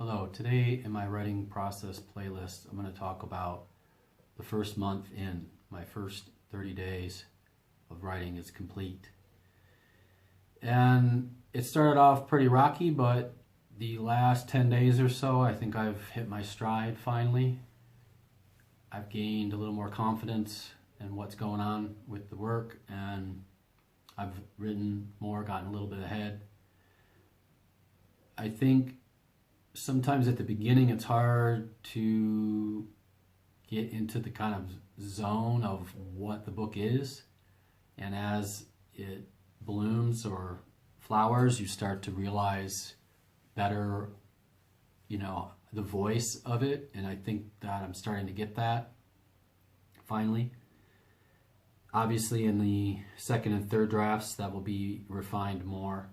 Hello, today in my writing process playlist, I'm going to talk about the first month in. My first 30 days of writing is complete. And it started off pretty rocky, but the last 10 days or so, I think I've hit my stride finally. I've gained a little more confidence in what's going on with the work, and I've written more, gotten a little bit ahead. I think sometimes at the beginning it's hard to get into the kind of zone of what the book is, and as it blooms or flowers you start to realize better, the voice of it, and I think that I'm starting to get that finally. Obviously in the second and third drafts that will be refined more.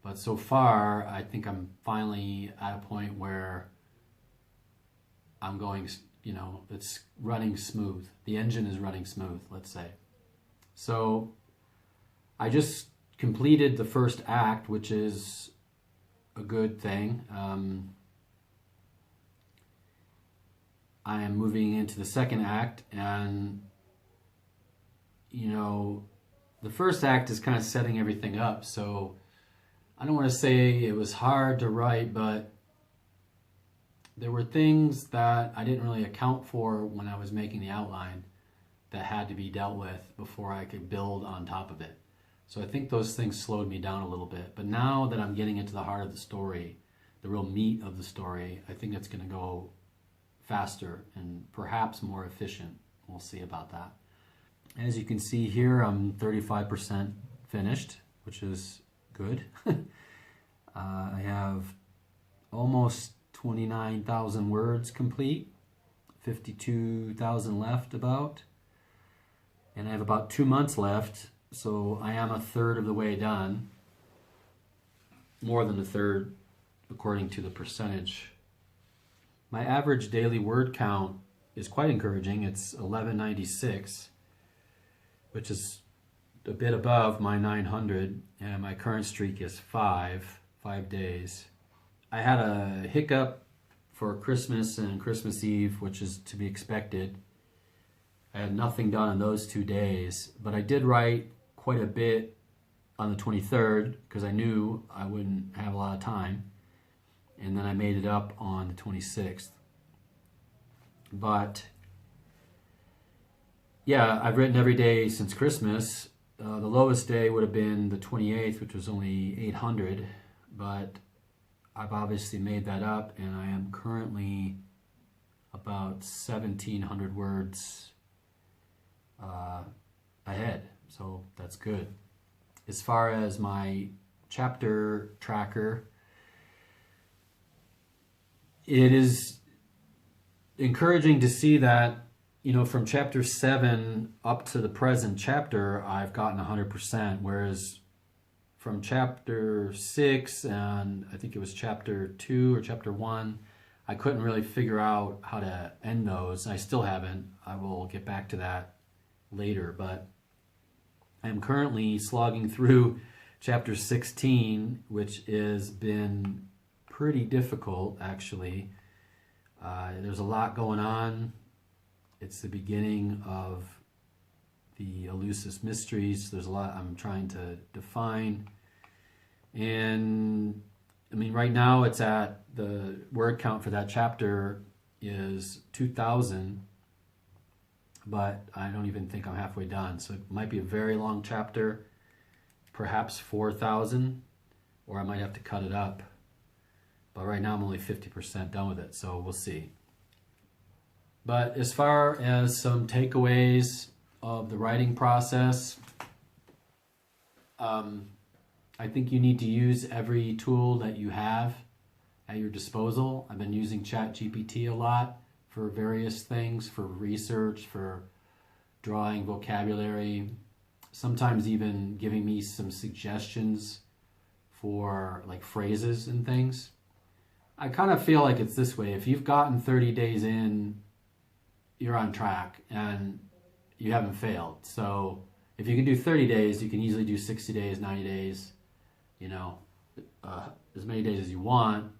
But so far, I think I'm finally at a point where I'm going, it's running smooth. The engine is running smooth, let's say. So I just completed the first act, which is a good thing. I am moving into the second act, and, the first act is kind of setting everything up. So I don't want to say it was hard to write, but there were things that I didn't really account for when I was making the outline that had to be dealt with before I could build on top of it. So I think those things slowed me down a little bit. But now that I'm getting into the heart of the story, the real meat of the story, I think it's going to go faster and perhaps more efficient. We'll see about that. As you can see here, I'm 35% finished, which is good. I have almost 29,000 words complete, 52,000 left about, and I have about 2 months left, so I am a third of the way done, more than a third according to the percentage. My average daily word count is quite encouraging. It's 1196, which is a bit above my 900, and my current streak is 5 days. I had a hiccup for Christmas and Christmas Eve, which is to be expected. I had nothing done on those 2 days, but I did write quite a bit on the 23rd because I knew I wouldn't have a lot of time, and then I made it up on the 26th. But yeah, I've written every day since Christmas. The lowest day would have been the 28th, which was only 800, but I've obviously made that up, and I am currently about 1,700 words ahead, so that's good. As far as my chapter tracker, it is encouraging to see that from chapter 7 up to the present chapter, I've gotten 100%, whereas from chapter 6 and I think it was chapter 2 or chapter 1, I couldn't really figure out how to end those. I still haven't. I will get back to that later, but I'm currently slogging through chapter 16, which has been pretty difficult, actually. There's a lot going on. It's the beginning of the Eleusis mysteries. There's a lot I'm trying to define. And right now it's at, the word count for that chapter is 2,000, but I don't even think I'm halfway done. So it might be a very long chapter, perhaps 4,000, or I might have to cut it up. But right now I'm only 50% done with it, so we'll see. But as far as some takeaways of the writing process, I think you need to use every tool that you have at your disposal. I've been using ChatGPT a lot for various things, for research, for drawing vocabulary, sometimes even giving me some suggestions for like phrases and things. I kind of feel like it's this way. If you've gotten 30 days in, you're on track and you haven't failed. So if you can do 30 days, you can easily do 60 days, 90 days, as many days as you want.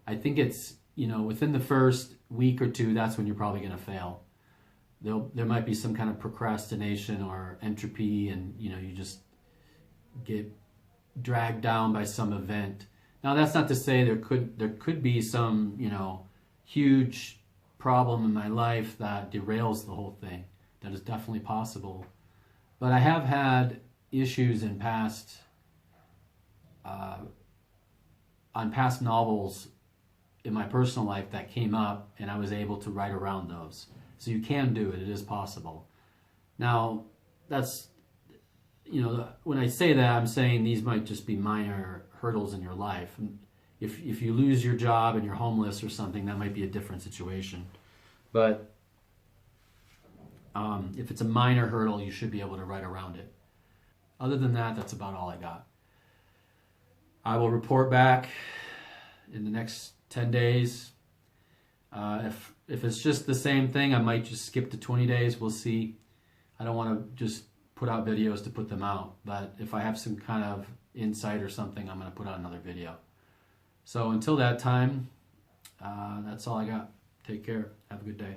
I think it's, within the first week or two, that's when you're probably going to fail. There might be some kind of procrastination or entropy, and you just get dragged down by some event. Now that's not to say there could be some huge problem in my life that derails the whole thing. That is definitely possible. But I have had issues in past on past novels in my personal life that came up, and I was able to write around those. So you can do it. It is possible. Now, that's, when I say that, I'm saying these might just be minor hurdles in your life. If you lose your job and you're homeless or something, that might be a different situation. But if it's a minor hurdle, you should be able to write around it. Other than that, that's about all I got. I will report back in the next 10 days. If it's just the same thing, I might just skip to 20 days. We'll see. I don't want to just put out videos to put them out. But if I have some kind of insight or something, I'm going to put out another video. So until that time, that's all I got. Take care. Have a good day.